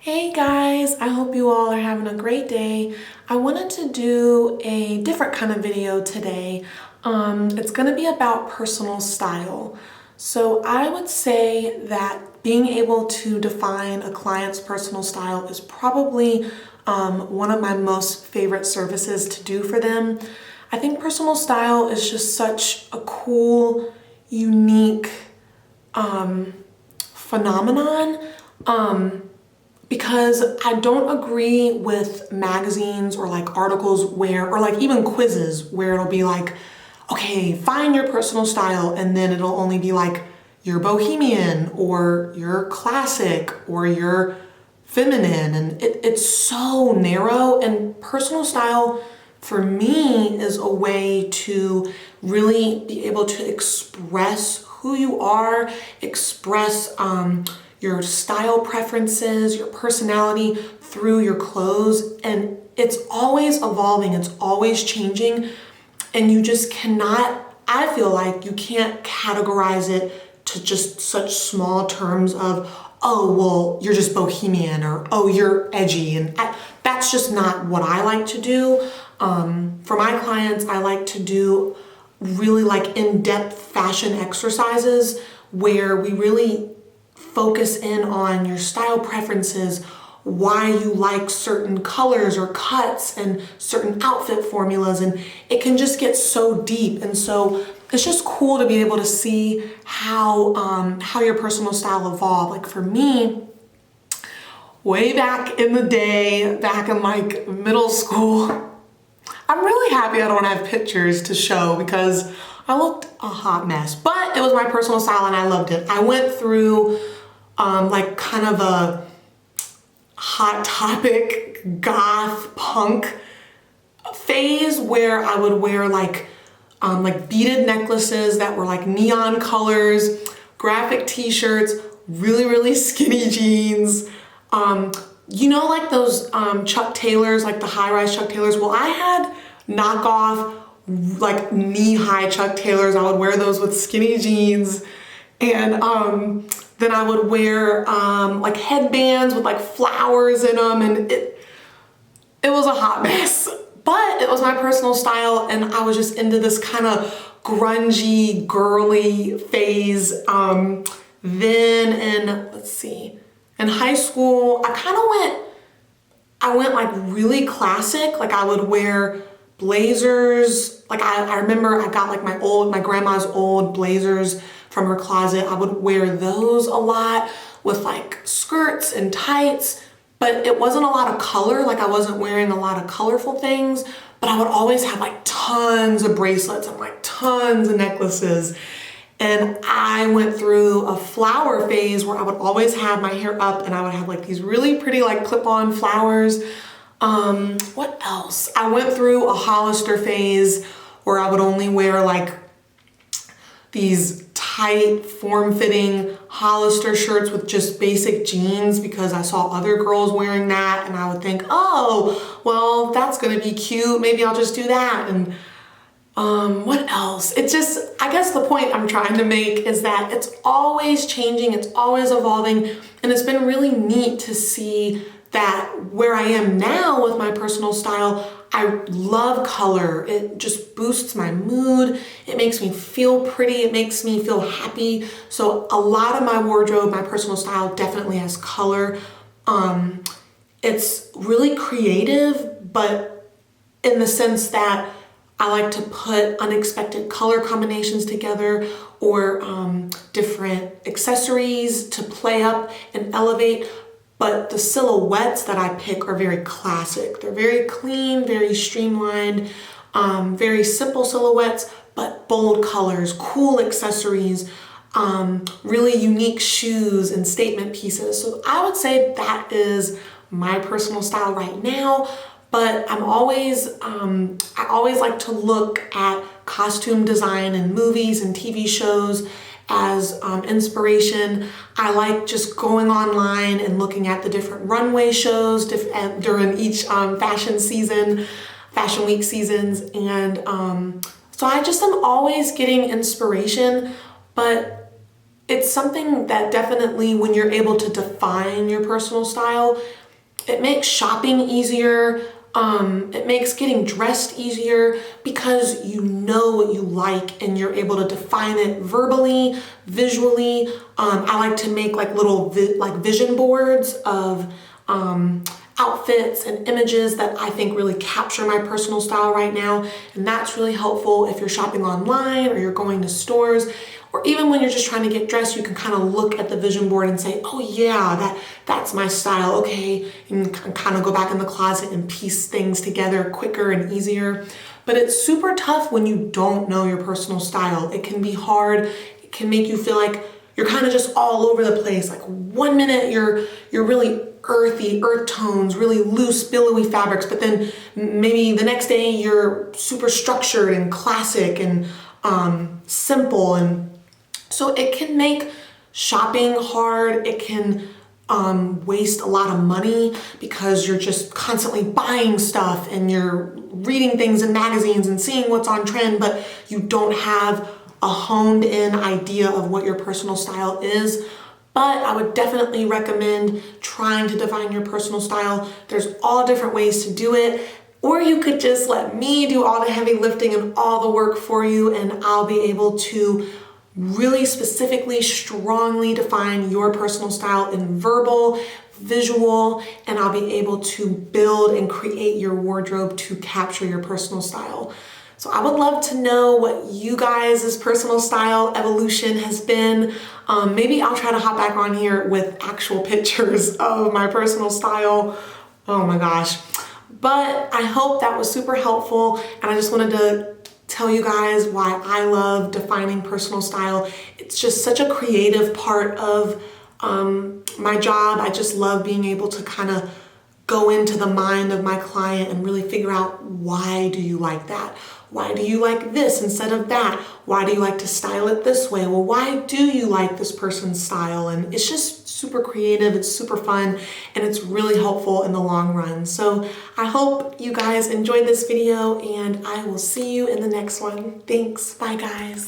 Hey guys, I hope you all are having a great day. I wanted to do a different kind of video today. It's going to be about personal style. So I would say that being able to define a client's personal style is probably one of my most favorite services to do for them. I think personal style is just such a cool, unique phenomenon. Because I don't agree with magazines or like articles or like even quizzes where it'll be like, okay, find your personal style, and then it'll only be like you're bohemian or you're classic or you're feminine, and it's so narrow. And personal style for me is a way to really be able to express who you are, express your style preferences, your personality through your clothes. And it's always evolving, it's always changing. And you just cannot, I feel like you can't categorize it to just such small terms of, oh, well, you're just bohemian, or oh, you're edgy. And that's just not what I like to do. For my clients, I like to do really like in-depth fashion exercises where we really focus in on your style preferences, why you like certain colors or cuts and certain outfit formulas, and it can just get so deep. And so it's just cool to be able to see how your personal style evolved. Like for me, way back in the day, back in like middle school, I'm really happy I don't have pictures to show because I looked a hot mess, but it was my personal style and I loved it. I went through like kind of a hot topic goth punk phase where I would wear like beaded necklaces that were like neon colors, graphic t-shirts, really skinny jeans. Like those Chuck Taylors, like the high-rise Chuck Taylors. Well, I had knockoff like knee-high Chuck Taylors. I would wear those with skinny jeans, and then I would wear like headbands with like flowers in them, and it was a hot mess. But it was my personal style, and I was just into this kind of grungy, girly phase. Then in high school, I went like really classic. Like I would wear blazers. Like I remember I got like my grandma's old blazers from her closet. I would wear those a lot with like skirts and tights, but it wasn't a lot of color. Like I wasn't wearing a lot of colorful things, but I would always have like tons of bracelets and like tons of necklaces. And I went through a flower phase where I would always have my hair up and I would have like these really pretty like clip-on flowers. What else? I went through a Hollister phase where I would only wear like these tight, form-fitting Hollister shirts with just basic jeans because I saw other girls wearing that and I would think, oh, well, that's gonna be cute. Maybe I'll just do that. And what else? I guess the point I'm trying to make is that it's always changing, it's always evolving, and it's been really neat to see that where I am now with my personal style, I love color. It just boosts my mood. It makes me feel pretty. It makes me feel happy. So a lot of my wardrobe, my personal style definitely has color. It's really creative, but in the sense that I like to put unexpected color combinations together or different accessories to play up and elevate. But the silhouettes that I pick are very classic. They're very clean, very streamlined, very simple silhouettes, but bold colors, cool accessories, really unique shoes and statement pieces. So I would say that is my personal style right now. But I always like to look at costume design in movies and TV shows as inspiration. I like just going online and looking at the different runway shows during each fashion week seasons. And so I just am always getting inspiration, but it's something that definitely, when you're able to define your personal style, it makes shopping easier. It makes getting dressed easier because you know what you like and you're able to define it verbally, visually. I like to make like little vision boards of outfits and images that I think really capture my personal style right now. And that's really helpful if you're shopping online or you're going to stores, or even when you're just trying to get dressed, you can kind of look at the vision board and say, oh yeah, that's my style, okay. And you can kind of go back in the closet and piece things together quicker and easier. But it's super tough when you don't know your personal style. It can be hard. It can make you feel like you're kind of just all over the place. Like one minute you're really earthy, earth tones, really loose, billowy fabrics, but then maybe the next day you're super structured and classic and simple. And so it can make shopping hard. It can waste a lot of money because you're just constantly buying stuff and you're reading things in magazines and seeing what's on trend, but you don't have a honed in idea of what your personal style is. But I would definitely recommend trying to define your personal style. There's all different ways to do it. Or you could just let me do all the heavy lifting and all the work for you, and I'll be able to really specifically, strongly define your personal style in verbal, visual, and I'll be able to build and create your wardrobe to capture your personal style. So I would love to know what you guys' personal style evolution has been. Maybe I'll try to hop back on here with actual pictures of my personal style. Oh my gosh. But I hope that was super helpful, and I just wanted to tell you guys why I love defining personal style. It's just such a creative part of my job. I just love being able to kind of go into the mind of my client and really figure out, why do you like that? Why do you like this instead of that? Why do you like to style it this way? Well, why do you like this person's style? And it's just super creative, it's super fun, and it's really helpful in the long run. So I hope you guys enjoyed this video, and I will see you in the next one. Thanks, bye guys.